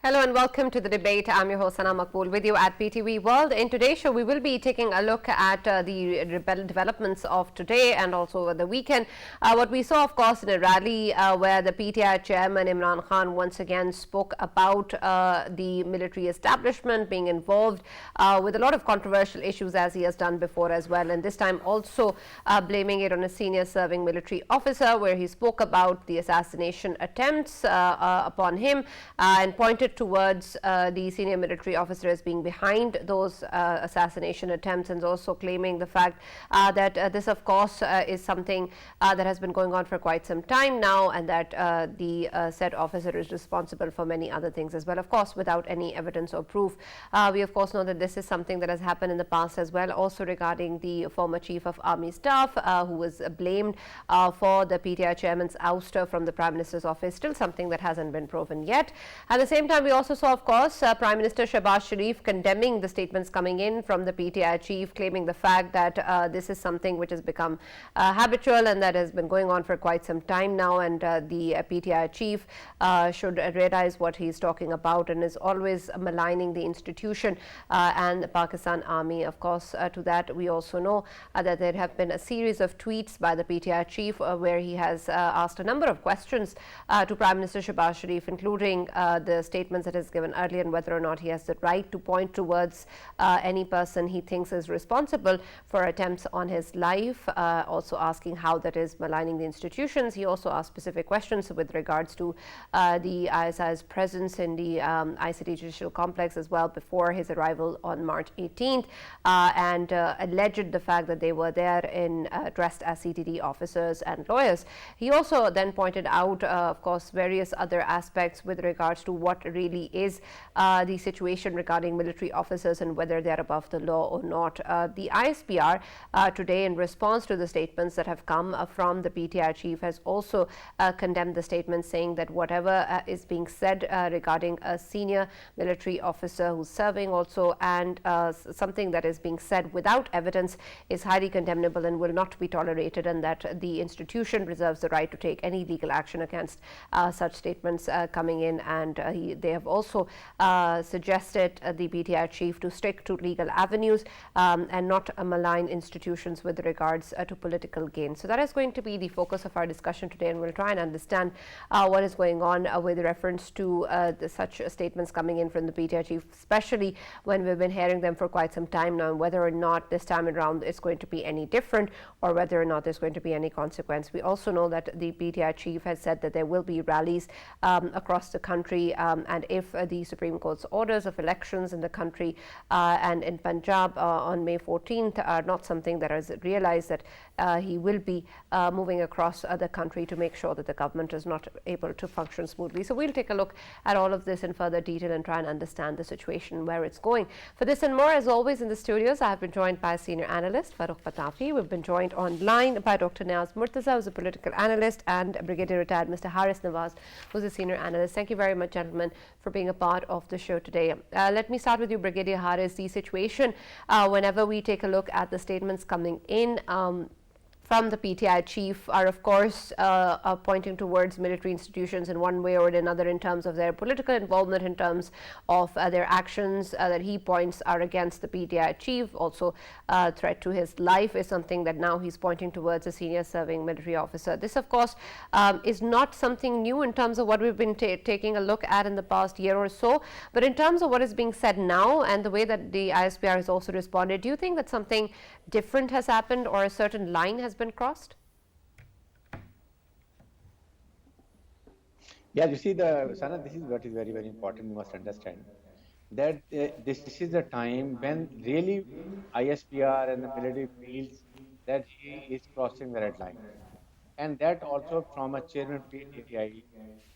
Hello and welcome to the debate. I'm your host Sana Maqbool with you at PTV World. In today's show, we will be taking a look at the developments of today and also over the weekend. What we saw, of course, in a rally where the PTI chairman Imran Khan once again spoke about the military establishment being involved with a lot of controversial issues, as he has done before as well. And this time also blaming it on a senior serving military officer, where he spoke about the assassination attempts upon him and pointed towards the senior military officer as being behind those assassination attempts, and also claiming the fact that this, of course, is something that has been going on for quite some time now, and that the said officer is responsible for many other things as well, of course, without any evidence or proof. We, of course, know that this is something that has happened in the past as well, also regarding the former chief of army staff who was blamed for the PTI chairman's ouster from the Prime Minister's office, still something that hasn't been proven yet. At the same time, we also saw, of course, Prime Minister Shehbaz Sharif condemning the statements coming in from the PTI chief, claiming the fact that this is something which has become habitual and that has been going on for quite some time now, and the PTI chief should realize what he's talking about, and is always maligning the institution and the Pakistan Army. Of course, to that we also know that there have been a series of tweets by the PTI chief where he has asked a number of questions to Prime Minister Shehbaz Sharif, including the statements that is given earlier, and whether or not he has the right to point towards any person he thinks is responsible for attempts on his life, also asking how that is maligning the institutions. He also asked specific questions with regards to the ISI's presence in the ICT judicial complex as well before his arrival on March 18th, and alleged the fact that they were there in dressed as CTD officers and lawyers. He also then pointed out, of course, various other aspects with regards to what really is the situation regarding military officers and whether they are above the law or not. The ISPR today, in response to the statements that have come from the PTI chief, has also condemned the statement, saying that whatever is being said regarding a senior military officer who's serving also, and something that is being said without evidence, is highly condemnable and will not be tolerated, and that the institution reserves the right to take any legal action against such statements coming in. And they have also suggested the PTI chief to stick to legal avenues and not malign institutions with regards to political gain. So that is going to be the focus of our discussion today, and we'll try and understand what is going on with reference to such statements coming in from the PTI chief, especially when we've been hearing them for quite some time now, and whether or not this time around it's going to be any different, or whether or not there's going to be any consequence. We also know that the PTI chief has said that there will be rallies across the country, and if the Supreme Court's orders of elections in the country and in Punjab on May 14th are not something that is realized, that he will be moving across the country to make sure that the government is not able to function smoothly. So we'll take a look at all of this in further detail and try and understand the situation, where it's going. For this and more, as always, in the studios, I have been joined by senior analyst Farrukh Pitafi. We've been joined online by Dr. Niaz Murtaza, who's a political analyst, and Brigadier retired Mr. Nawaz, who's a senior analyst. Thank you very much, gentlemen, for being a part of the show today. Let me start with you, Brigadier Haris. The situation, whenever we take a look at the statements coming in from the PTI chief, are of course pointing towards military institutions in one way or another in terms of their political involvement, in terms of their actions that he points are against the PTI chief. Also, threat to his life is something that now he's pointing towards a senior serving military officer. This, of course, is not something new in terms of what we've been taking a look at in the past year or so, but in terms of what is being said now and the way that the ISPR has also responded, do you think that something different has happened, or a certain line has been crossed? Yeah, you see, Sana, this is what is very, very important. You must understand that this is the time when really ISPR and the military feels that he is crossing the red line. And that also from a chairman PTI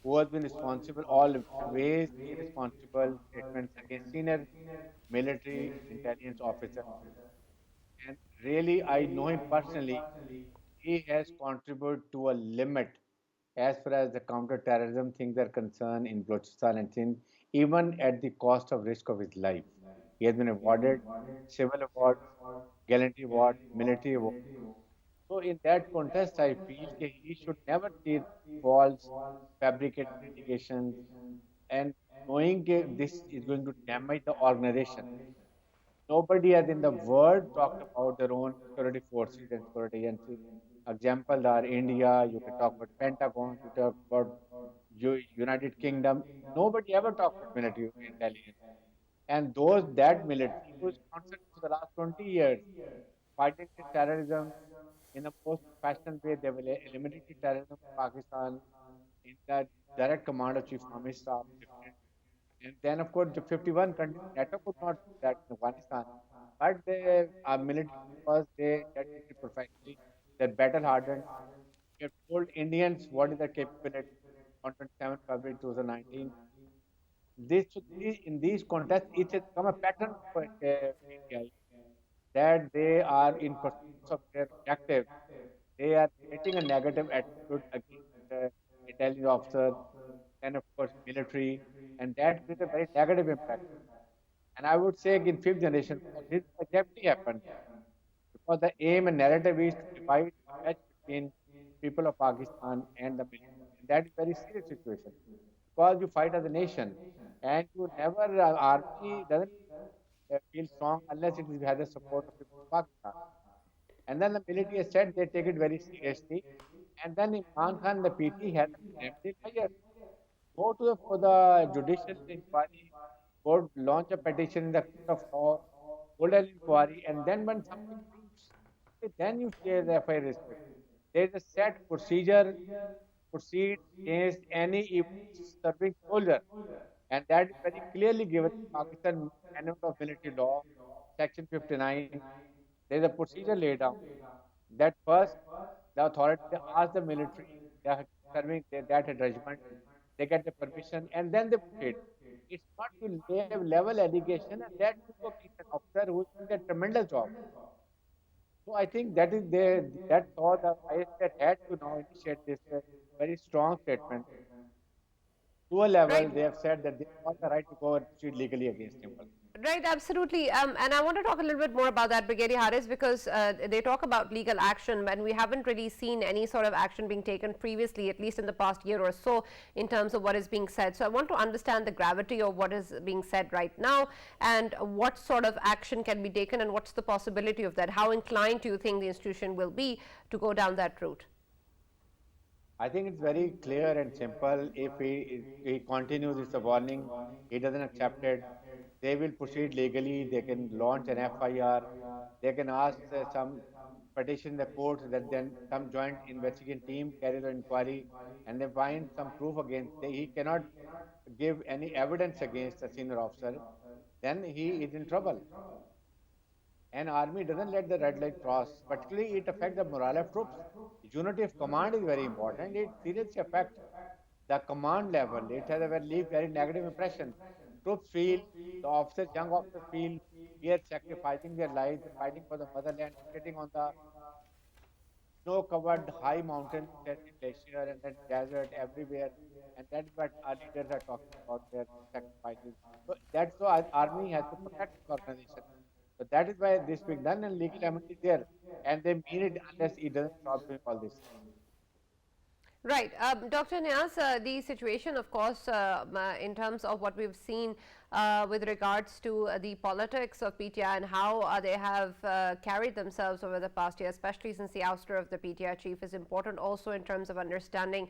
who has been responsible, always irresponsible statements against senior military intelligence officers. And really, I know him personally. He has contributed to a limit as far as the counter-terrorism things are concerned in Balochistan and Sindh, even at the cost of risk of his life. He has been awarded civil awards, gallantry award, military award. So in that context, I feel that he should never take false, fabricated allegations and knowing this is going to damage the organization. Nobody has in the world talked about their own security forces and security agencies. Examples are India, you can talk about Pentagon, you talk about United Kingdom. Nobody ever talked about military intelligence. And that military was constant for the last 20 years, fighting the terrorism in the most professional way. They will eliminate the terrorism in Pakistan in the direct command of Chief Army Staff. And then, of course, the 51 countries, NATO could not do that in Afghanistan. But the military, because they did it professionally, they're battle hardened. We have told Indians what is their capability on 27 February 2019. In these contests, it has become a pattern for PTI that they are in pursuit of their objective. They are creating a negative attitude against the intelligence officer and, of course, military, and that creates a very negative impact. And I would say in fifth generation war, this exactly happened because the aim and narrative is to divide the match between people of Pakistan and the military. And that is a very serious situation because you fight as a nation and you never, army doesn't feel strong unless has the support of people of Pakistan. And then the military has said they take it very seriously. And then Imran Khan, the PT, has a remedy measure. Go to for the judicial inquiry, go launch a petition in the court of law, hold an inquiry, and then when something proves, okay, then you share the FIR report. There is a set procedure proceed against any serving soldier, and that is very clearly given in Pakistan Manual of Military Law, Section 59. There is a procedure laid down that first the authority they ask the military they are serving that regiment, they get the permission, and then they proceed. It's not to level allegation and that to go against an officer who is doing a tremendous job. So I think that is there. That's all the ISPR had to now initiate this very strong statement. To a level, Right. they have said that they have the right to go and proceed legally against him. Right, absolutely. And I want to talk a little bit more about that, Brigadier Harris, because they talk about legal action, and we haven't really seen any sort of action being taken previously, at least in the past year or so, in terms of what is being said. So I want to understand the gravity of what is being said right now and what sort of action can be taken and what's the possibility of that. How inclined do you think the institution will be to go down that route? I think it's very clear and simple. If he continues, it's a warning. He doesn't accept it. They will proceed legally. They can launch an FIR. They can ask some petition the court that then some joint investigation team carry the inquiry and they find some proof against. He cannot give any evidence against a senior officer. Then he is in trouble. And army doesn't let the red light cross. Particularly, it affects the morale of troops. Unity of command is very important. It seriously affects the command level. It has a very negative impression. Troops feel, the officers, young officers feel, we are sacrificing their lives, they're fighting for the motherland, sitting on the snow-covered high mountains, there's glacier and then desert everywhere. And that's what our leaders are talking about their sacrifices. So that's why army has to protect this organization. So that is why this being done and legal amendment is there. And they mean it unless it doesn't stop doing all this. Right. Dr. Niaz, the situation, of course, in terms of what we've seen with regards to the politics of PTI and how they have carried themselves over the past year, especially since the ouster of the PTI chief, is important also in terms of understanding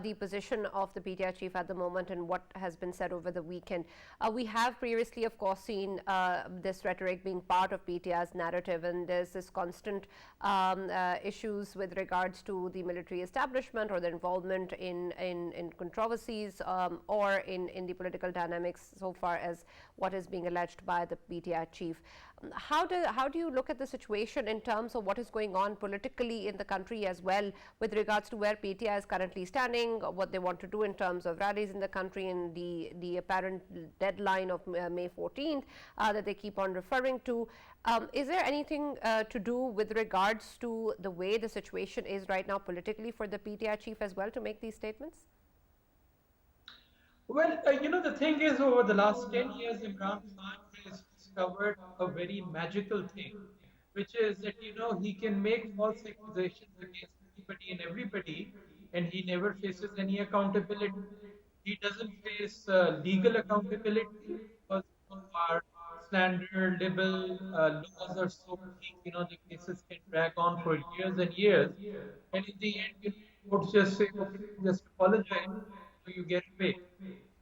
the position of the PTI chief at the moment and what has been said over the weekend. We have previously, of course, seen this rhetoric being part of PTI's narrative, and there's this constant issues with regards to the military establishment or the involvement in controversies or in the political dynamics so far as what is being alleged by the PTI chief. How do you look at the situation in terms of what is going on politically in the country as well with regards to where PTI is currently standing, what they want to do in terms of rallies in the country and the apparent deadline of May 14th that they keep on referring to? Is there anything to do with regards to the way the situation is right now politically for the PTI chief as well to make these statements? Well, the thing is, over the last 10 years, Imran Khan has discovered a very magical thing, which is that, he can make false accusations against anybody and everybody, and he never faces any accountability. He doesn't face legal accountability because our slander, libel laws are so weak. The cases can drag on for years and years, and in the end, courts just say, "Okay, just apologize, so you get away."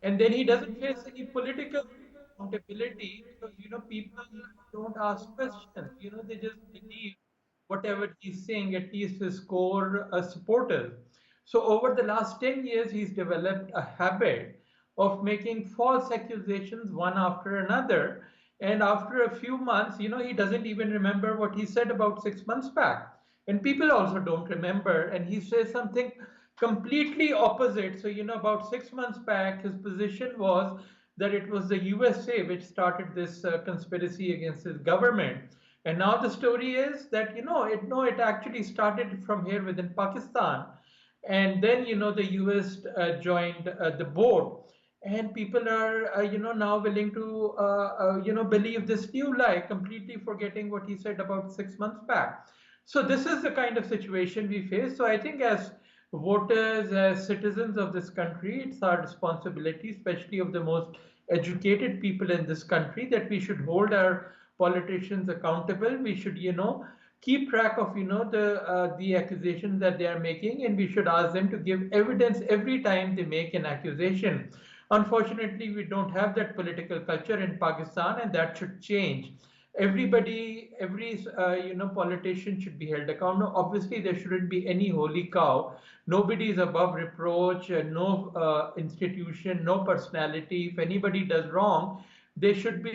And then he doesn't face any political accountability because people don't ask questions. They just believe whatever he's saying, at least his core supporters. So over the last 10 years, he's developed a habit of making false accusations one after another. And after a few months, he doesn't even remember what he said about 6 months back. And people also don't remember. And he says something completely opposite. So, about 6 months back, his position was that it was the USA which started this conspiracy against his government. And now the story is that it actually started from here within Pakistan, and then the US joined the board, and people are now willing to believe this new lie, completely forgetting what he said about 6 months back. So this is the kind of situation we face. So I think as voters, as citizens of this country, it's our responsibility, especially of the most educated people in this country, that we should hold our politicians accountable. We should, keep track of, the accusations that they are making, and we should ask them to give evidence every time they make an accusation. Unfortunately, we don't have that political culture in Pakistan, and that should change. Every politician should be held accountable. Obviously, there shouldn't be any holy cow. Nobody is above reproach. No institution, no personality. If anybody does wrong, they should be,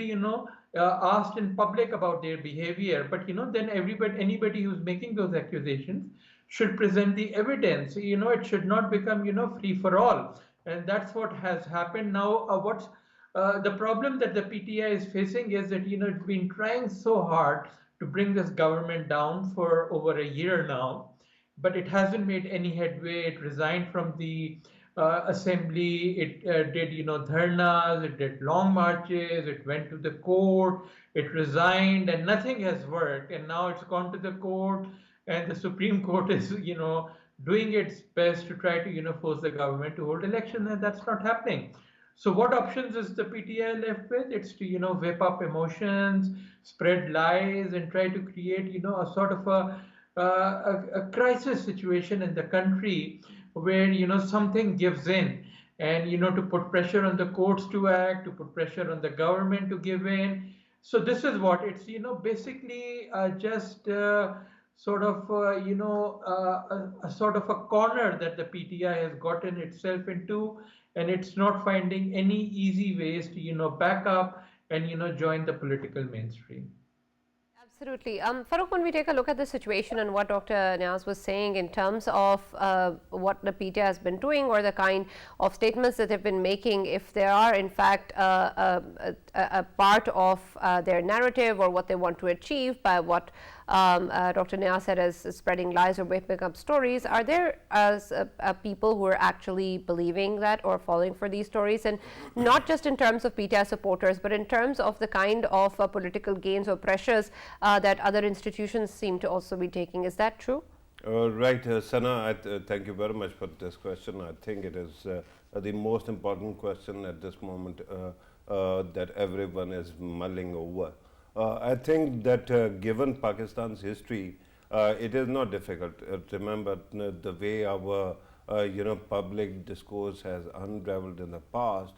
asked in public about their behavior. But then anybody who's making those accusations should present the evidence. It should not become free for all, and that's what has happened now. What's the problem that the PTI is facing is that it's been trying so hard to bring this government down for over a year now, but it hasn't made any headway. It resigned from the assembly. It did dharnas. It did long marches. It went to the court. It resigned, and nothing has worked. And now it's gone to the court, and the Supreme Court is doing its best to try to force the government to hold elections, and that's not happening. So what options is the PTI left with? It's to whip up emotions, spread lies, and try to create a sort of a crisis situation in the country where something gives in, and to put pressure on the courts to act, to put pressure on the government to give in. So this is what it's basically just sort of a sort of a corner that the PTI has gotten itself into, and it's not finding any easy ways to back up and join the political mainstream. Absolutely. Farrukh, when we take a look at the situation and what Dr. Niaz was saying in terms of what the PTA has been doing or the kind of statements that they've been making, if they are in fact a part of their narrative or what they want to achieve by what Dr. Niaz said as spreading lies or whipping up stories, are there people who are actually believing that or falling for these stories? And not just in terms of PTA supporters, but in terms of the kind of political gains or pressures that other institutions seem to also be taking. Is that true? Right, Sana, thank you very much for this question. I think it is the most important question at this moment that everyone is mulling over. I think that given Pakistan's history, it is not difficult. Remember the way our public discourse has unraveled in the past.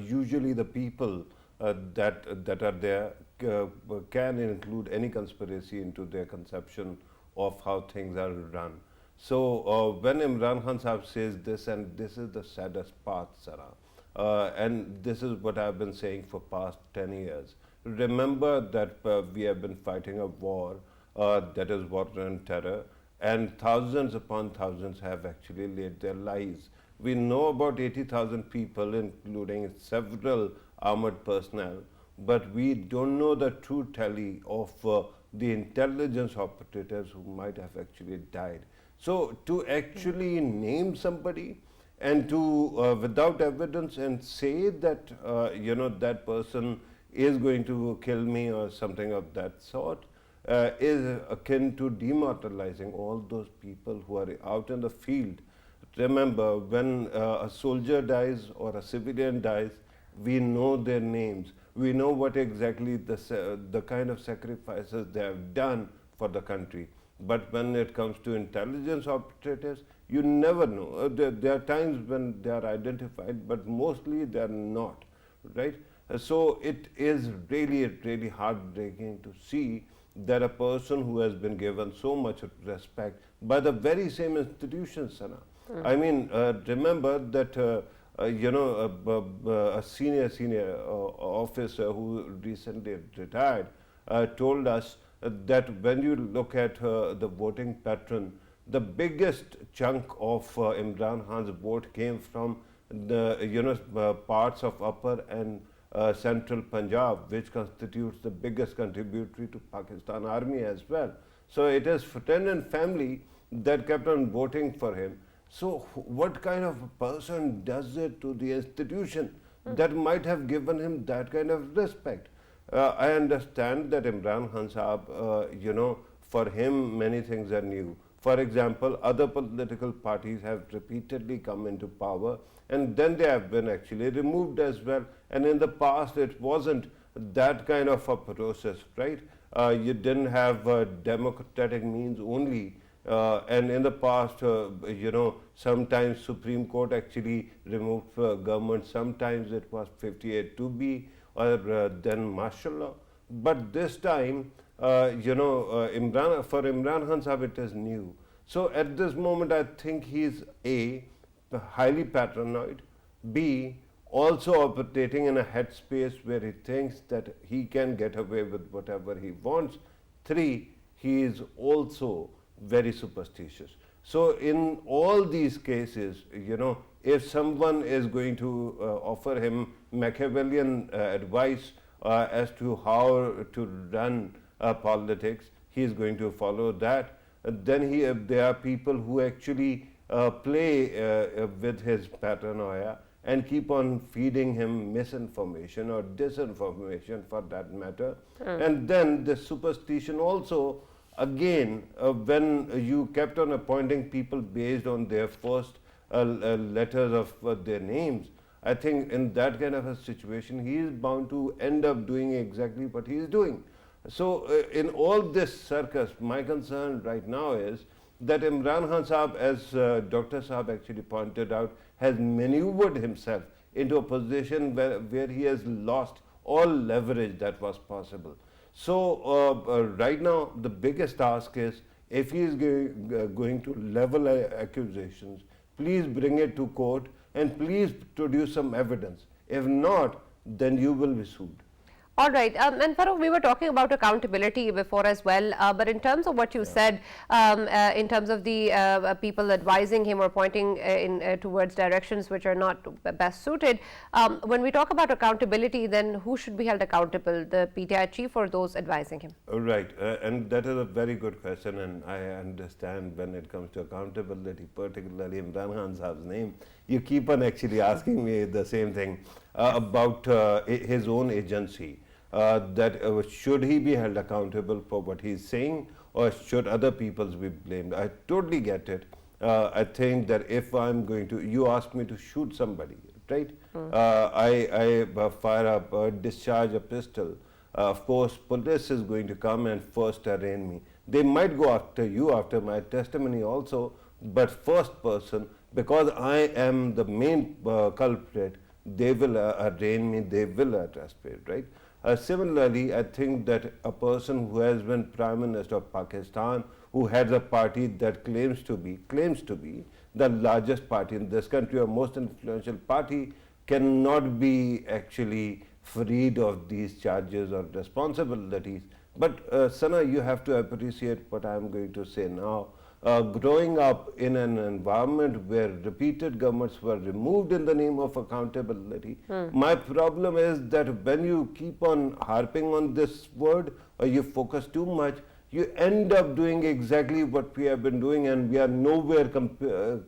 Usually, the people that are there can include any conspiracy into their conception of how things are run. So when Imran Khan Sahib says this, and this is the saddest part, Sarah, and this is what I've been saying for past 10 years. Remember that we have been fighting a war that is war on terror, and thousands upon thousands have actually laid their lives. We know about 80,000 people, including several armored personnel, but we don't know the true tally of the intelligence operatives who might have actually died. So to actually name somebody and to without evidence and say that that person is going to kill me or something of that sort is akin to demoralizing all those people who are out in the field remember, when a soldier dies or a civilian dies, we know their names. We know what exactly the kind of sacrifices they have done for the country. But when it comes to intelligence operatives, you never know. There are times when they are identified, but mostly they are not, right? So it is really heartbreaking to see that a person who has been given so much respect by the very same institutions, Sana. I mean, remember that a senior officer who recently retired told us that when you look at the voting pattern, the biggest chunk of Imran Khan's vote came from the parts of upper and central Punjab, which constitutes the biggest contributory to Pakistan army as well. So it is friend and family that kept on voting for him. So what kind of a person does it to the institution that might have given him that kind of respect? I understand that Imran Khan Sahab, for him many things are new. For example, other political parties have repeatedly come into power and then they have been actually removed as well. And in the past, it wasn't that kind of a process, right? You didn't have democratic means only. And in the past, sometimes Supreme Court actually removed government. Sometimes it was 58 to be or then martial law. But this time, for Imran Khan Sahib, it is new. So at this moment, I think he's A, highly paranoid, B, also operating in a headspace where he thinks that he can get away with whatever he wants. 3, he is also very superstitious. So in all these cases, if someone is going to offer him Machiavellian advice as to how to run politics, he is going to follow that. Then there are people who actually play with his paranoia and keep on feeding him misinformation or disinformation for that matter. And then the superstition also, again, when you kept on appointing people based on their first letters of their names, I think in that kind of a situation, he is bound to end up doing exactly what he is doing. So in all this circus, my concern right now is that Imran Khan Sahab, as Dr. Sahab actually pointed out, has maneuvered himself into a position where he has lost all leverage that was possible. So right now, the biggest task is, if he is going to level accusations, please bring it to court and please produce some evidence. If not, then you will be sued. All right, and Farrukh, we were talking about accountability before as well, but in terms of what you said, in terms of the people advising him or pointing towards directions which are not best suited, when we talk about accountability, then who should be held accountable, the PTI chief or those advising him? Right, and that is a very good question, and I understand when it comes to accountability, particularly Imran Khan Sahab's name, you keep on actually asking me the same thing about his own agency. That should he be held accountable for what he is saying, or should other people be blamed? I totally get it. I think that if I'm going to, you ask me to shoot somebody, right? I fire up, discharge a pistol. Of course, police is going to come and first arraign me. They might go after you after my testimony also, but first person, because I am the main culprit, they will arraign me, they will arrest me, right? Similarly, I think that a person who has been Prime Minister of Pakistan, who heads a party that claims to be the largest party in this country or most influential party, cannot be actually freed of these charges or responsibilities. But Sana, you have to appreciate what I am going to say now. Growing up in an environment where repeated governments were removed in the name of accountability, my problem is that when you keep on harping on this word or you focus too much, you end up doing exactly what we have been doing, and we are nowhere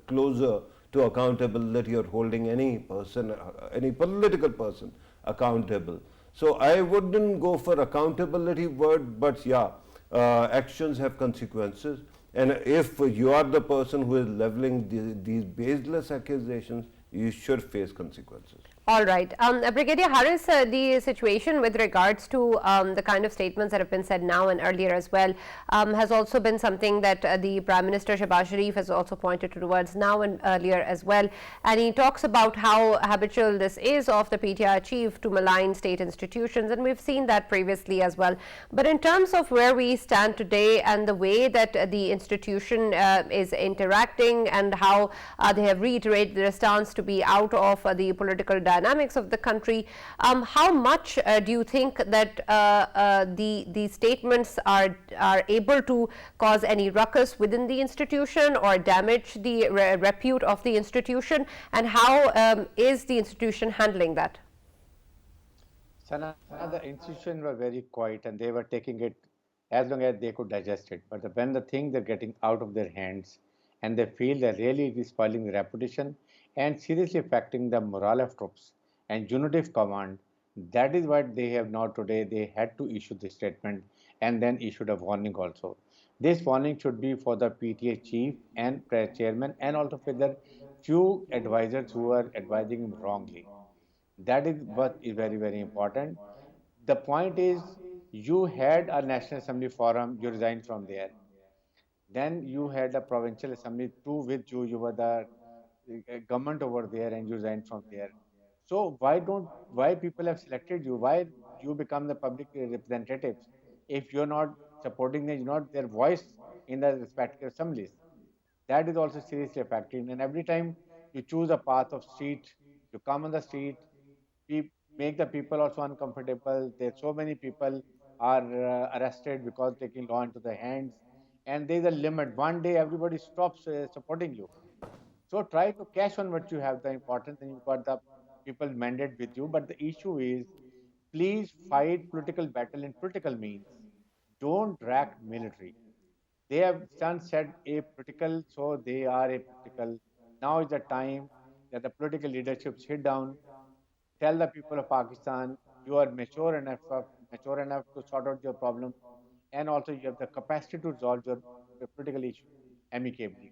closer to accountability or holding any person, any political person accountable. So I wouldn't go for accountability word, but yeah, actions have consequences. And if you are the person who is leveling these baseless accusations, you should face consequences. All right. Brigadier Harris, the situation with regards to the kind of statements that have been said now and earlier as well has also been something that the Prime Minister Shehbaz Sharif has also pointed towards now and earlier as well. And he talks about how habitual this is of the PTI chief to malign state institutions, and we've seen that previously as well. But in terms of where we stand today and the way that the institution is interacting and how they have reiterated their stance to be out of the political dynamics of the country, how much do you think that the statements are able to cause any ruckus within the institution or damage the repute of the institution, and how is the institution handling that? Sana, the institution were very quiet and they were taking it as long as they could digest it. But when the things are getting out of their hands and they feel that really it is spoiling the reputation and seriously affecting the morale of troops and unity of command, that is what they have now today. They had to issue the statement and then issued a warning also. This warning should be for the PTA chief and press chairman and also for the few advisors who are advising him wrongly. That is what is very, very important. The point is, you had a National Assembly forum, you resigned from there. Then you had a provincial assembly too, with you were the government over there and you resigned from there. So why people have selected you? Why you become the public representatives if you're not supporting them, you're not their voice in the respective assemblies? That is also seriously affecting. And every time you choose a path of street, you come on the street, we make the people also uncomfortable. There's so many people are arrested because taking law into their hands, and there's a limit. One day everybody stops supporting you. So try to cash on what you have. The important thing, you've got the people mandate with you. But the issue is, please fight political battle in political means. Don't drag military. They have sunset a political, so they are a political. Now is the time that the political leadership sit down, tell the people of Pakistan, you are mature enough to sort out your problem, and also you have the capacity to resolve your political issue amicably.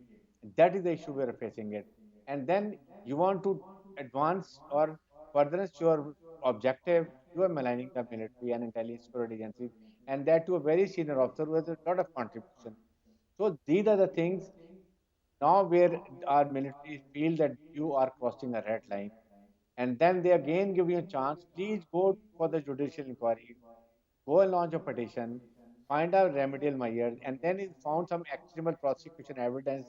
That is the issue we are facing it. And then you want to advance or further your objective, you are maligning the military and intelligence security agencies, and that to a very senior officer with a lot of contribution. So these are the things now where our military feel that you are crossing a red line, and then they again give you a chance. Please go for the judicial inquiry, go and launch a petition, find out remedial measures, and then if found some actionable prosecution evidence,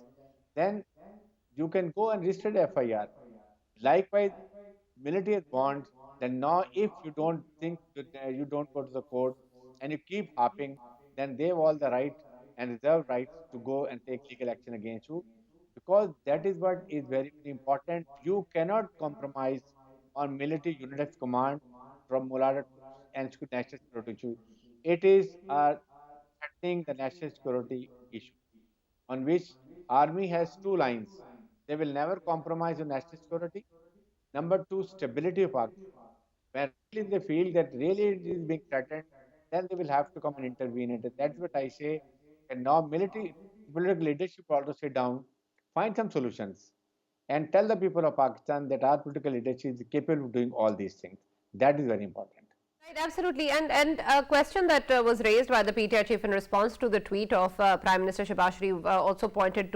then you can go and register the FIR. Likewise, military has bonds. Then now, if you don't think that, you don't go to the court and you keep harping, then they have all the right and reserved rights to go and take legal action against you, because that is what is very, very important. You cannot compromise on military unit of command from Mullah troops and national security issue. It is threatening the national security issue, on which army has two lines. They will never compromise on national security. Number two, stability of Pakistan. When really they feel that really it is being threatened, then they will have to come and intervene. And that's what I say. And now military political leadership also sit down, find some solutions, and tell the people of Pakistan that our political leadership is capable of doing all these things. That is very important. Right, absolutely. And a question that was raised by the PTI chief in response to the tweet of Prime Minister Shehbaz Sharif also pointed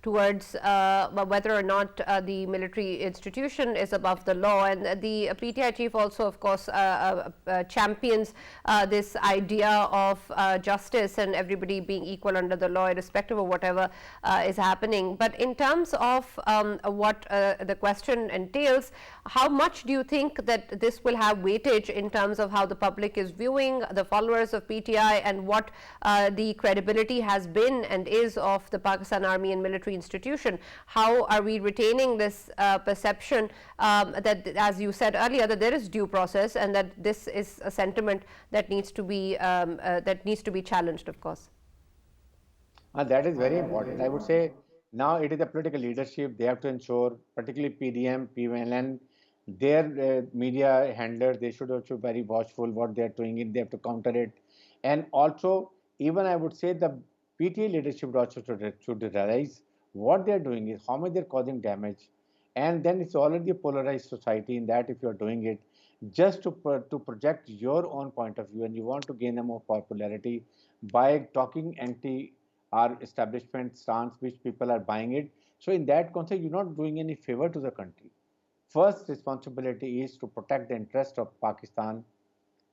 towards whether or not the military institution is above the law. And the PTI chief also, of course, champions this idea of justice and everybody being equal under the law, irrespective of whatever is happening. But in terms of what the question entails, how much do you think that this will have weightage in terms of how the public is viewing the followers of PTI and what the credibility has been and is of the Pakistan Army and military institution? How are we retaining this perception that, as you said earlier, that there is due process and that this is a sentiment that needs to be challenged, of course? That is very important. I would say now it is the political leadership. They have to ensure, particularly PDM, PMLN, their media handlers, they should also be very watchful what they are doing. It, they have to counter it. And also, even I would say the PTA leadership also should realize what they're doing is how much they're causing damage. And then it's already a polarized society in that if you're doing it just to project your own point of view and you want to gain a more popularity by talking anti our establishment stance, which people are buying it. So in that context, you're not doing any favor to the country. First responsibility is to protect the interest of Pakistan,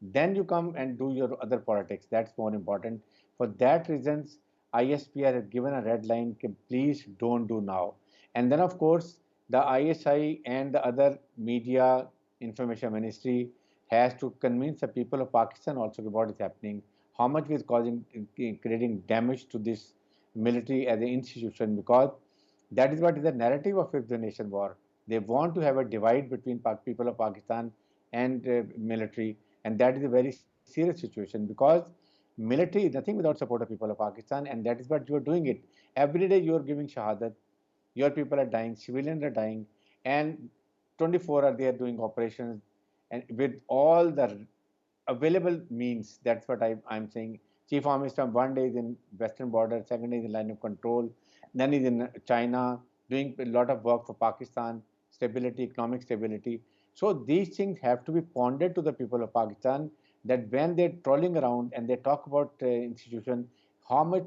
then you come and do your other politics. That's more important. For that reasons, ISPR has given a red line, please don't do now. And then of course, the ISI and the other media information ministry has to convince the people of Pakistan also what is happening, how much is causing, creating damage to this military as an institution, because that is what is the narrative of fifth generation war. They want to have a divide between people of Pakistan and military, and that is a very serious situation because military is nothing without support of people of Pakistan, and that is what you are doing it. Every day you are giving shahadat, your people are dying, civilians are dying, and 24 are there doing operations, and with all the available means. That's what I'm saying. Chief Army Staff one day is in western border, second day is in line of control, then he's in China doing a lot of work for Pakistan, stability, economic stability. So these things have to be pondered to the people of Pakistan that when they're trolling around and they talk about institution, how much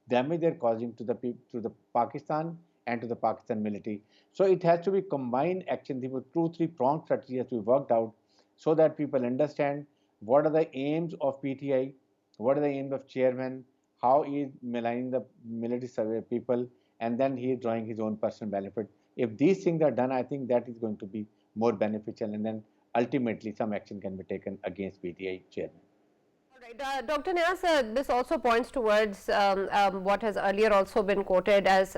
damage they're causing to the Pakistan and to the Pakistan military. So it has to be combined action. The two, three pronged strategy has to be worked out so that people understand what are the aims of PTI, what are the aims of chairman, how he is maligning the military survey people, and then he is drawing his own personal benefit. If these things are done, I think that is going to be more beneficial, and then ultimately some action can be taken against PTI chairman. All right, Dr. Niaz, this also points towards what has earlier also been quoted as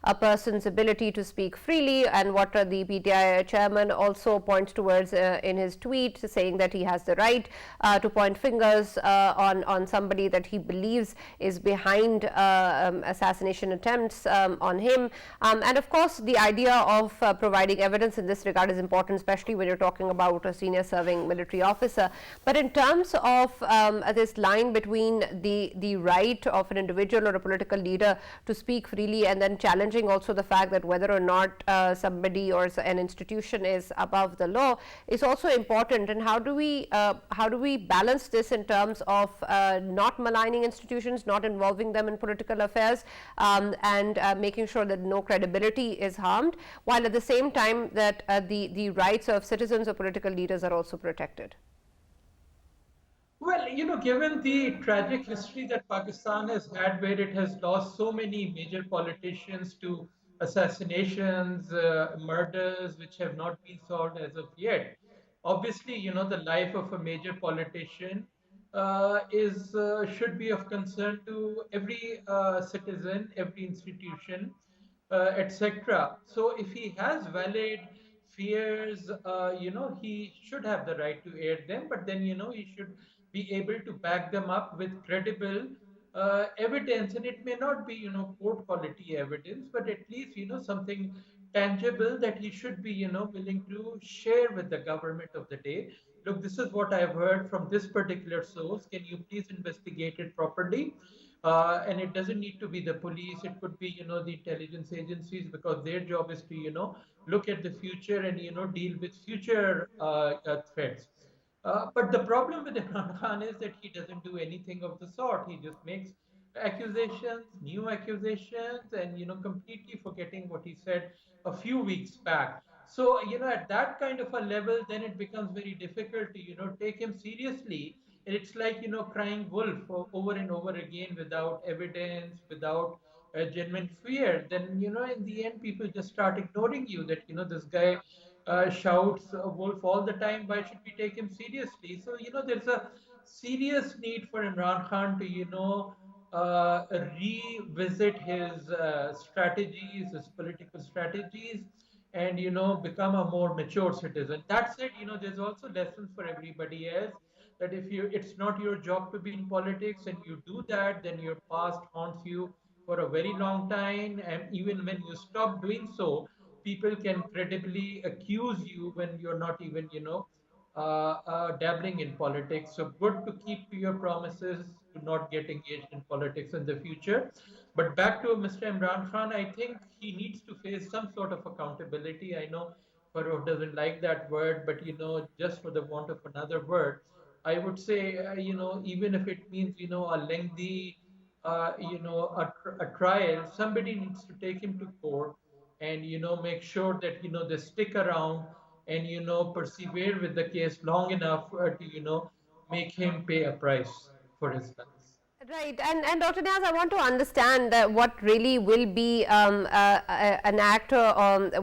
a person's ability to speak freely, and what the PTI chairman also points towards in his tweet, saying that he has the right to point fingers on somebody that he believes is behind assassination attempts on him. And of course, the idea of providing evidence in this regard is important, especially when you're talking about a senior serving military officer. But in terms of this line between the right of an individual or a political leader to speak freely, and then challenging also the fact that whether or not somebody or an institution is above the law, is also important. And how do we balance this in terms of not maligning institutions, not involving them in political affairs, and making sure that no credibility is harmed, while at the same time that the rights of citizens or political leaders are also protected? Well, given the tragic history that Pakistan has had, where it has lost so many major politicians to assassinations, murders, which have not been solved as of yet, obviously, the life of a major politician is should be of concern to every citizen, every institution, etc. So if he has valid fears, he should have the right to air them, but then, he should be able to back them up with credible evidence. And it may not be, court quality evidence, but at least, something tangible that he should be, willing to share with the government of the day. Look, this is what I've heard from this particular source. Can you please investigate it properly? And it doesn't need to be the police. It could be, the intelligence agencies, because their job is to, look at the future and, deal with future threats. But the problem with Imran Khan is that he doesn't do anything of the sort. He just makes accusations, new accusations, and, completely forgetting what he said a few weeks back. So, at that kind of a level, then it becomes very difficult to, take him seriously. And it's like, crying wolf over and over again without evidence, without a genuine fear. Then, in the end, people just start ignoring you, that, this guy shouts wolf all the time. Why should we take him seriously? So, there's a serious need for Imran Khan to, revisit his strategies, his political strategies, and, become a more mature citizen. That said, there's also lessons for everybody else, that if it's not your job to be in politics and you do that, then your past haunts you for a very long time. And even when you stop doing so, people can credibly accuse you when you're not even, dabbling in politics. So good to keep to your promises, to not get engaged in politics in the future. But back to Mr. Imran Khan, I think he needs to face some sort of accountability. I know Farrukh doesn't like that word, but just for the want of another word, I would say, even if it means, a lengthy, a trial, somebody needs to take him to court and, make sure that, they stick around and, persevere with the case long enough to, make him pay a price for his lies. Right, and Dr. Niaz, I want to understand what really will be an act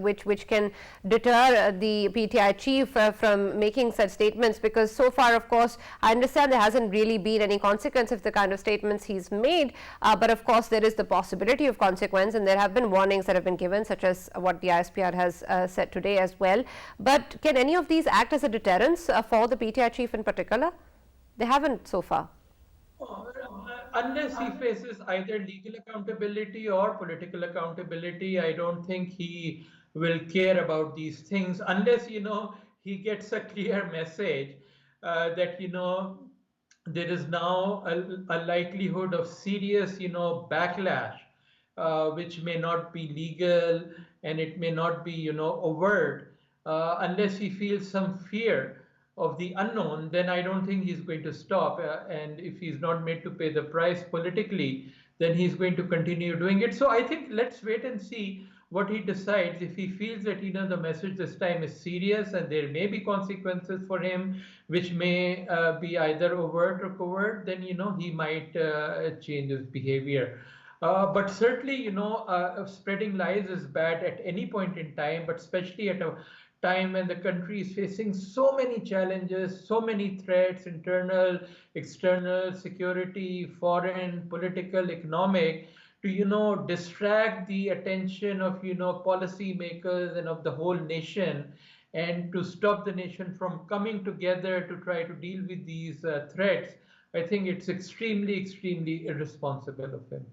which can deter the PTI chief from making such statements, because so far, of course, I understand there hasn't really been any consequence of the kind of statements he's made, but of course there is the possibility of consequence, and there have been warnings that have been given, such as what the ISPR has said today as well. But can any of these act as a deterrence for the PTI chief in particular? They haven't so far. Unless he faces either legal accountability or political accountability, I don't think he will care about these things unless, he gets a clear message that, there is now a likelihood of serious, backlash, which may not be legal and it may not be, overt, unless he feels some fear of the unknown, then I don't think he's going to stop. And if he's not made to pay the price politically, then he's going to continue doing it. So I think let's wait and see what he decides. If he feels that the message this time is serious and there may be consequences for him, which may be either overt or covert, then he might change his behavior. But certainly, spreading lies is bad at any point in time, but especially at a time when the country is facing so many challenges, so many threats, internal, external, security, foreign, political, economic, to distract the attention of policy makers and of the whole nation, and to stop the nation from coming together to try to deal with these threats. I think it's extremely irresponsible of him.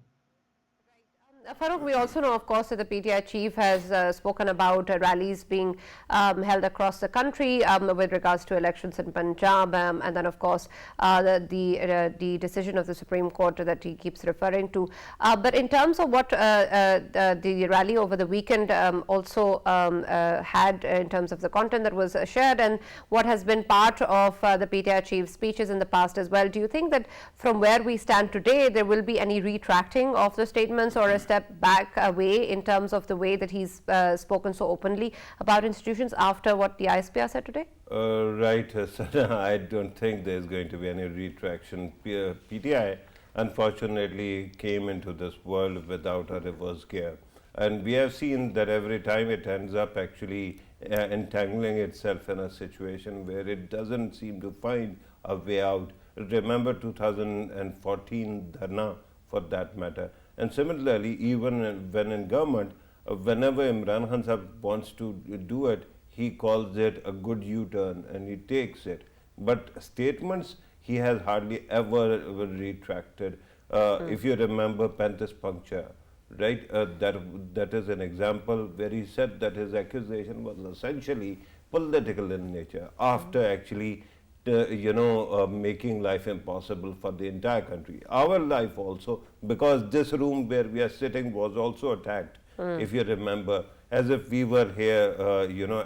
Farrukh, we also know, of course, that the PTI chief has spoken about rallies being held across the country with regards to elections in Punjab, and then, of course, the decision of the Supreme Court that he keeps referring to. But in terms of what the rally over the weekend also had in terms of the content that was shared and what has been part of the PTI chief's speeches in the past as well, do you think that from where we stand today, there will be any retracting of the statements or a step back away in terms of the way that he's spoken so openly about institutions after what the ISPR said today? Right, Sana, I don't think there's going to be any retraction. PTI, unfortunately, came into this world without a reverse gear. And we have seen that every time it ends up actually entangling itself in a situation where it doesn't seem to find a way out. Remember 2014 Dharna, for that matter. And similarly, even when in government, whenever Imran Khan Sahib wants to do it, he calls it a good U-turn and he takes it. But statements he has hardly ever retracted. If you remember Panthers puncture, right? That is an example where he said that his accusation was essentially political in nature after actually making life impossible for the entire country. Our life also, because this room where we are sitting was also attacked, if you remember, as if we were here,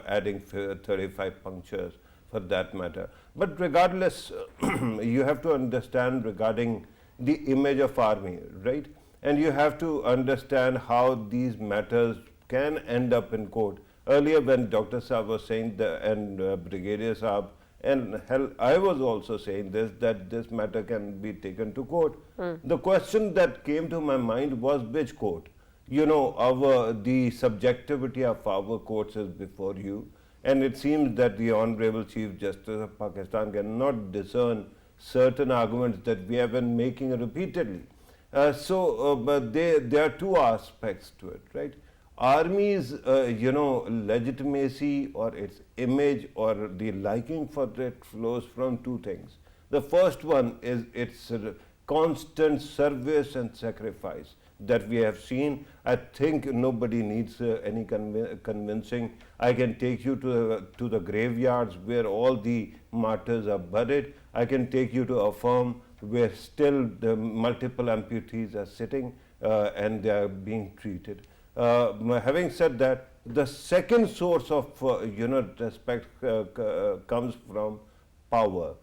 adding 35 punctures for that matter. But regardless, you have to understand regarding the image of army, right? And you have to understand how these matters can end up in court. Earlier when Dr. Saab was saying, and Brigadier Saab, and hell, I was also saying this, that this matter can be taken to court. The question that came to my mind was which court? The subjectivity of our courts is before you, and it seems that the Honorable Chief Justice of Pakistan cannot discern certain arguments that we have been making repeatedly. But there are two aspects to it, right? Army's, legitimacy or its image or the liking for it flows from two things. The first one is its constant service and sacrifice. that we have seen. I think nobody needs any convincing. I can take you to the graveyards where all the martyrs are buried. I can take you to a farm where still the multiple amputees are sitting and they are being treated. Having said that, the second source of respect comes from power,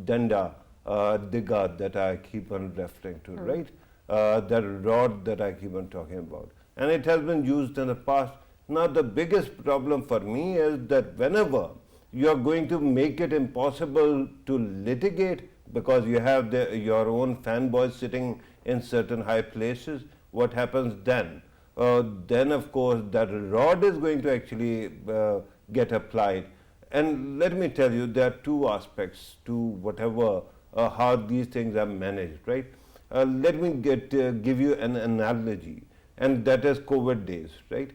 danda, diga that I keep on referring to, right? The rod that I keep on talking about. And it has been used in the past. Now the biggest problem for me is that whenever you are going to make it impossible to litigate because you have your own fanboys sitting in certain high places, what happens then? Then of course that rod is going to actually get applied. And let me tell you, there are two aspects to whatever, how these things are managed, right? Let me give you an analogy, and that is COVID days, right?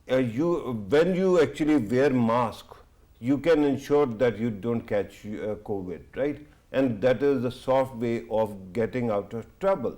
When you actually wear mask, you can ensure that you don't catch COVID, right? And that is the soft way of getting out of trouble.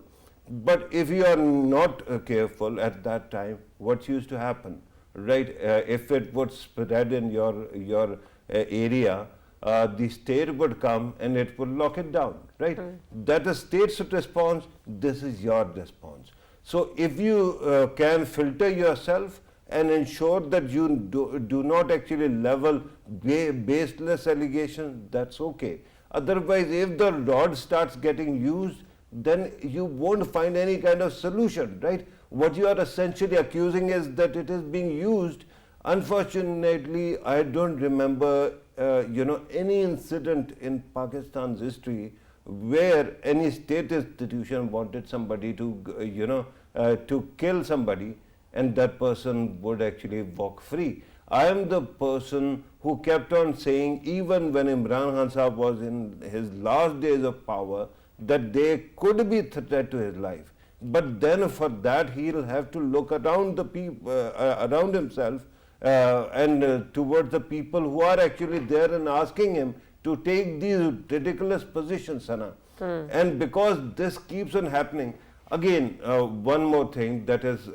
But if you are not careful at that time, what used to happen, right? If it would spread in your area, the state would come and it would lock it down, right? That is state's response, this is your response. So if you can filter yourself and ensure that you do not actually level baseless allegations, that's okay. Otherwise, if the rod starts getting used, then you won't find any kind of solution, right? What you are essentially accusing is that it is being used. Unfortunately, I don't remember any incident in Pakistan's history where any state institution wanted somebody to to kill somebody and that person would actually walk free. I am the person who kept on saying, even when Imran Khan Sahab was in his last days of power, that there could be threat to his life. But then for that he'll have to look around the people, around himself and towards the people who are actually there and asking him to take these ridiculous positions, Sana. And because this keeps on happening, again, one more thing that is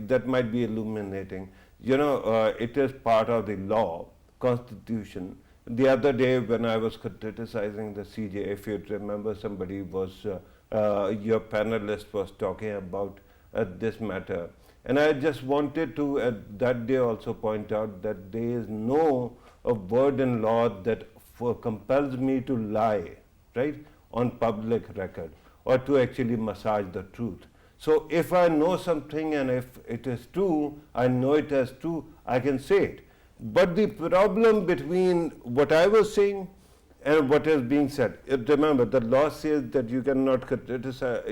that might be illuminating. It is part of the law, constitution. The other day when I was criticizing the CJ, if you remember, somebody was, your panelist was talking about this matter. And I just wanted to that day also point out that there is no word in law that compels me to lie, right, on public record or to actually massage the truth. So if I know something and if it is true, I know it as true, I can say it. But the problem between what I was saying and what is being said, remember the law says that you cannot criticize,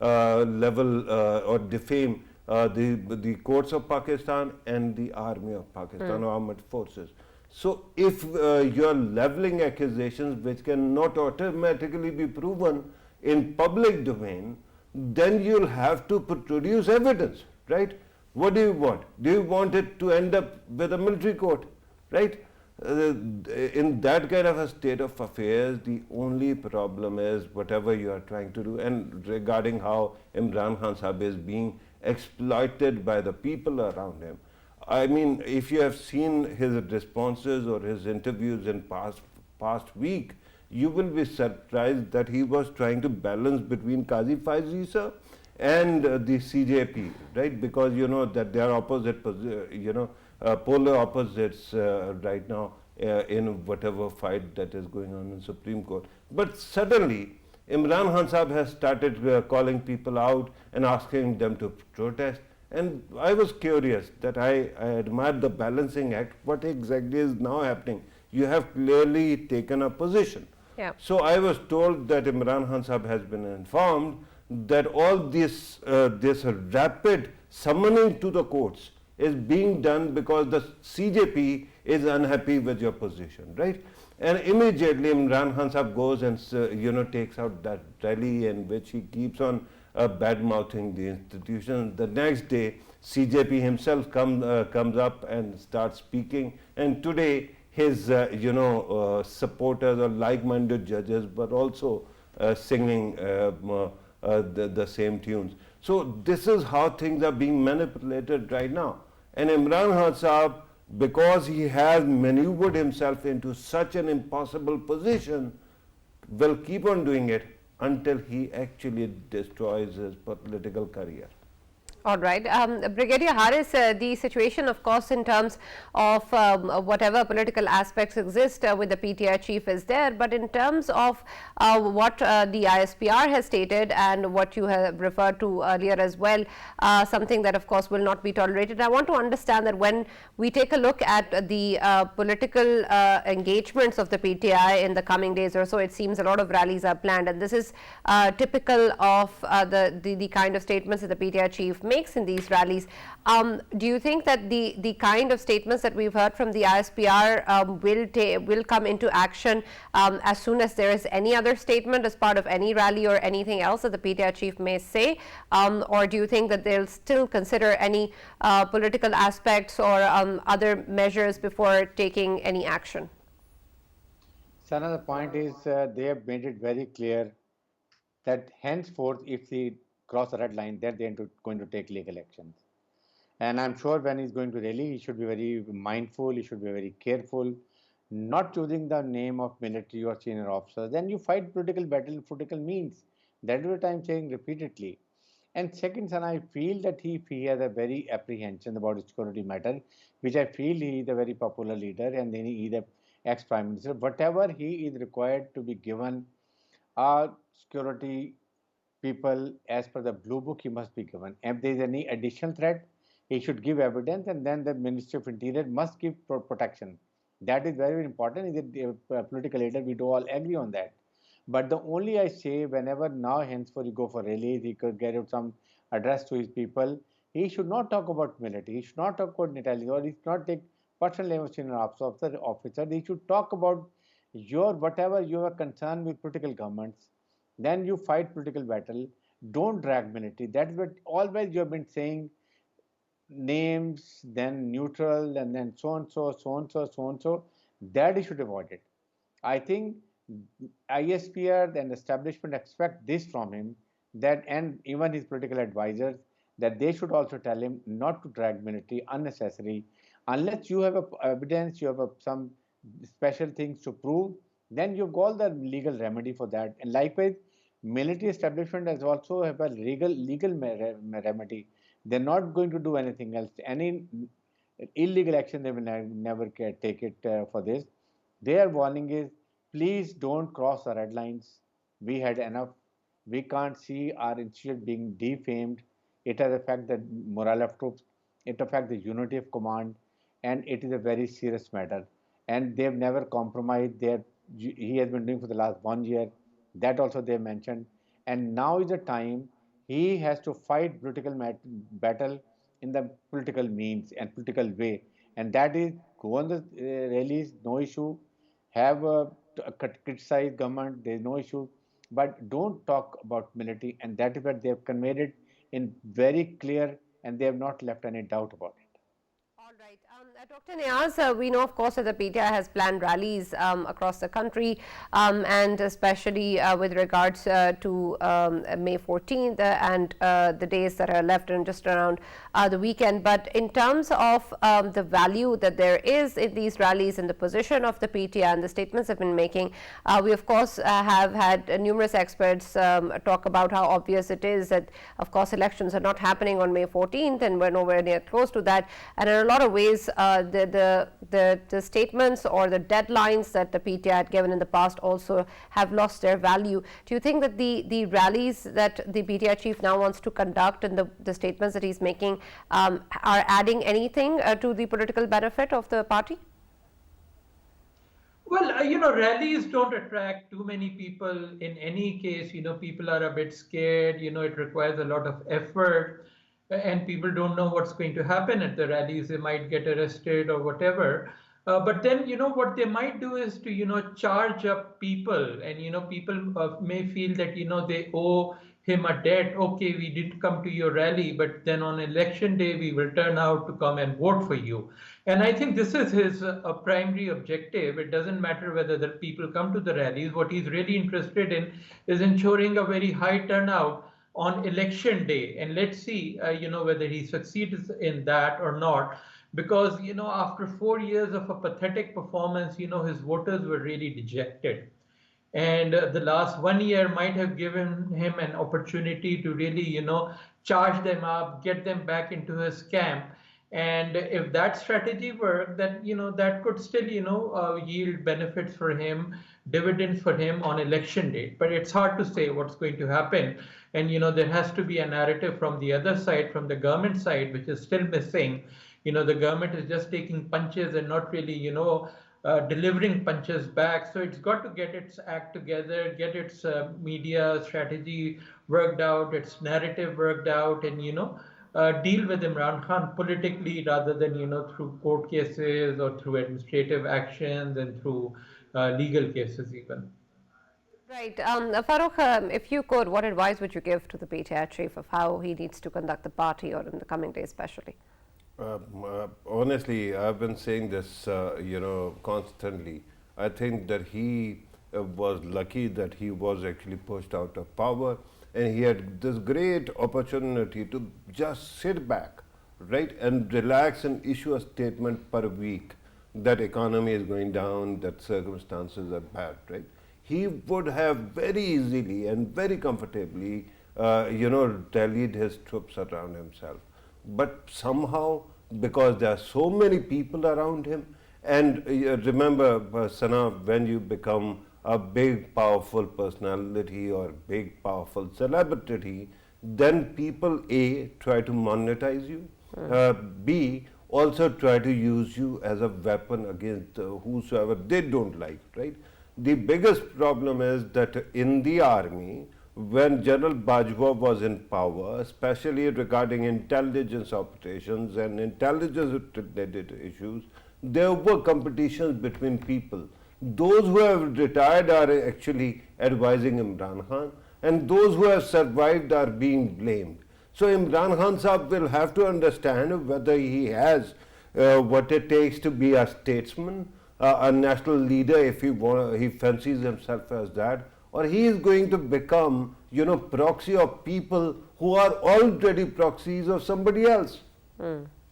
level or defame the courts of Pakistan and the army of Pakistan, armed forces. So if you are leveling accusations which cannot automatically be proven in public domain, then you'll have to produce evidence, right? What do you want? Do you want it to end up with a military court, right? In that kind of a state of affairs, the only problem is whatever you are trying to do. And regarding how Imran Khan Sahib is being exploited by the people around him, I mean, if you have seen his responses or his interviews in past week, you will be surprised that he was trying to balance between Qazi Faizi sir and the CJP, right? Because you know that they are opposite, polar opposites right now in whatever fight that is going on in Supreme Court. But suddenly, Imran Khan Sahib has started calling people out and asking them to protest. And I was curious that I admired the balancing act. What exactly is now happening? You have clearly taken a position. Yeah. So I was told that Imran Khan Sahib has been informed that all this rapid summoning to the courts is being done because the CJP is unhappy with your position, right? And immediately Imran Khan Sahib goes and takes out that rally in which he keeps on bad-mouthing the institution. The next day, CJP himself comes up and starts speaking. And today, his supporters or like-minded judges were also singing the same tunes. So this is how things are being manipulated right now. And Imran Khan Saab, because he has maneuvered himself into such an impossible position, will keep on doing it until he actually destroys his political career. All right. Brigadier Haris, the situation, of course, in terms of whatever political aspects exist with the PTI chief is there, but in terms of what the ISPR has stated and what you have referred to earlier as well, something that, of course, will not be tolerated. I want to understand that when we take a look at the political engagements of the PTI in the coming days or so, it seems a lot of rallies are planned, and this is typical of the kind of statements that the PTI chief makes in these rallies. Do you think that the kind of statements that we've heard from the ISPR will come into action as soon as there is any other statement as part of any rally or anything else that the PTI chief may say, or do you think that they'll still consider any political aspects or other measures before taking any action? So another point is they have made it very clear that henceforth, if they cross the red line, then they're going to take legal actions. And I'm sure when he's going to rally, he should be very mindful, he should be very careful, not choosing the name of military or senior officers. Then you fight political battle, political means. That is what I'm saying repeatedly. And second, son, I feel that he has a very apprehension about security matter, which I feel he is a very popular leader and then he is the ex-prime minister. Whatever he is required to be given security people as per the blue book, he must be given. If there is any additional threat, he should give evidence, and then the Ministry of Interior must give protection. That is very, very important. He is a political leader, we do all agree on that. But the only I say, whenever now henceforth you go for rallies, he could get out some address to his people, he should not talk about military, he should not talk about intelligence, or he should not take personal name of senior officer. He should talk about your whatever you are concerned with political governments. Then you fight political battle. Don't drag military. That is what always you have been saying. Names, then neutral, and then so and so, so and so, so and so. That you should avoid it. I think ISPR and establishment expect this from him. That, and even his political advisors, that they should also tell him not to drag military unnecessary, unless you have evidence, you have some special things to prove. Then you've got all the legal remedy for that. And likewise, military establishment has also have a legal remedy. They're not going to do anything else. Any illegal action, they will never take it for this. Their warning is, please don't cross the red lines. We had enough. We can't see our institute being defamed. It has affected the morale of troops. It affects the unity of command. And it is a very serious matter. And they've never compromised. He has been doing for the last 1 year. That also they mentioned. And now is the time he has to fight political battle in the political means and political way. And that is go on the rallies, no issue. Have criticize government, there is no issue. But don't talk about military. And that is what they have conveyed it in very clear, and they have not left any doubt about it. All right. Dr. Niaz, we know, of course, that the PTI has planned rallies across the country, and especially with regards to May 14th and the days that are left and just around the weekend. But in terms of the value that there is in these rallies and the position of the PTI and the statements they've been making, we, of course, have had numerous experts talk about how obvious it is that, of course, elections are not happening on May 14th, and we're nowhere near close to that. And in a lot of ways, the statements or the deadlines that the PTI had given in the past also have lost their value. Do you think that the rallies that the PTI chief now wants to conduct and the statements that he's making are adding anything to the political benefit of the party? Well, rallies don't attract too many people in any case. People are a bit scared. It requires a lot of effort, and people don't know what's going to happen at the rallies. They might get arrested or whatever. But then, what they might do is to, charge up people, and, people may feel that, they owe him a debt. Okay, we did come to your rally, but then on election day, we will turn out to come and vote for you. And I think this is his primary objective. It doesn't matter whether the people come to the rallies. What he's really interested in is ensuring a very high turnout on election day, and let's see, whether he succeeds in that or not. Because after 4 years of a pathetic performance, his voters were really dejected, and the last 1 year might have given him an opportunity to really charge them up, get them back into his camp. And if that strategy worked, then that could still yield benefits for him, dividends for him on election date. But it's hard to say what's going to happen. And there has to be a narrative from the other side, from the government side, which is still missing. The government is just taking punches and not really delivering punches back. So it's got to get its act together, get its media strategy worked out, its narrative worked out, and deal with Imran Khan politically rather than through court cases or through administrative actions and through legal cases even. Right. Farrukh, if you could, what advice would you give to the PTI chief of how he needs to conduct the party, or in the coming days especially? Honestly, I've been saying this, constantly. I think that he was lucky that he was actually pushed out of power, and he had this great opportunity to just sit back, right, and relax and issue a statement per week that economy is going down, that circumstances are bad, right? He would have very easily and very comfortably, tallied his troops around himself. But somehow, because there are so many people around him, and remember, Sana, when you become a big, powerful personality or big, powerful celebrity, then people, A, try to monetize you, B, also try to use you as a weapon against whosoever they don't like, right? The biggest problem is that in the army, when General Bajwa was in power, especially regarding intelligence operations and intelligence-related issues, there were competitions between people. Those who have retired are actually advising Imran Khan, and those who have survived are being blamed. So Imran Khan Sahab will have to understand whether he has what it takes to be a statesman, a national leader, if he fancies himself as that, or he is going to become, proxy of people who are already proxies of somebody else.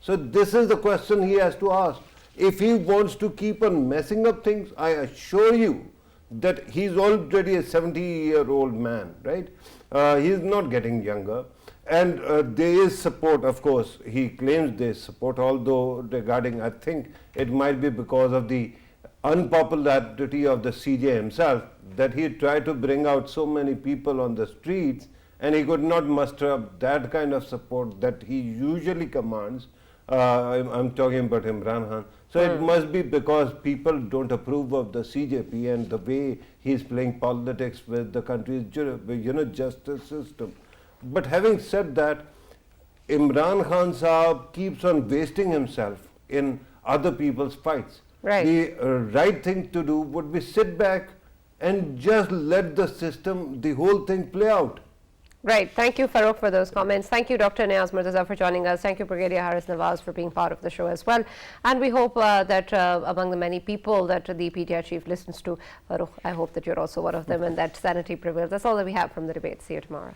So this is the question he has to ask. If he wants to keep on messing up things, I assure you that he's already a 70-year-old man, right? He's not getting younger. And there is support, of course. He claims there is support, although regarding, I think it might be because of the unpopularity of the CJ himself, that he tried to bring out so many people on the streets, and he could not muster up that kind of support that he usually commands. I'm talking about Imran Khan. So it must be because people don't approve of the CJP and the way he's playing politics with the country's justice system. But having said that, Imran Khan Sahab keeps on wasting himself in other people's fights. Right. The right thing to do would be sit back and just let the system, the whole thing play out. Right. Thank you, Farrukh, for those comments. Thank you, Dr. Niaz Murtaza, for joining us. Thank you, Brigadier Haris Nawaz, for being part of the show as well. And we hope that among the many people that the PTI chief listens to, Farrukh, I hope that you're also one of them and that sanity prevails. That's all that we have from the debate. See you tomorrow.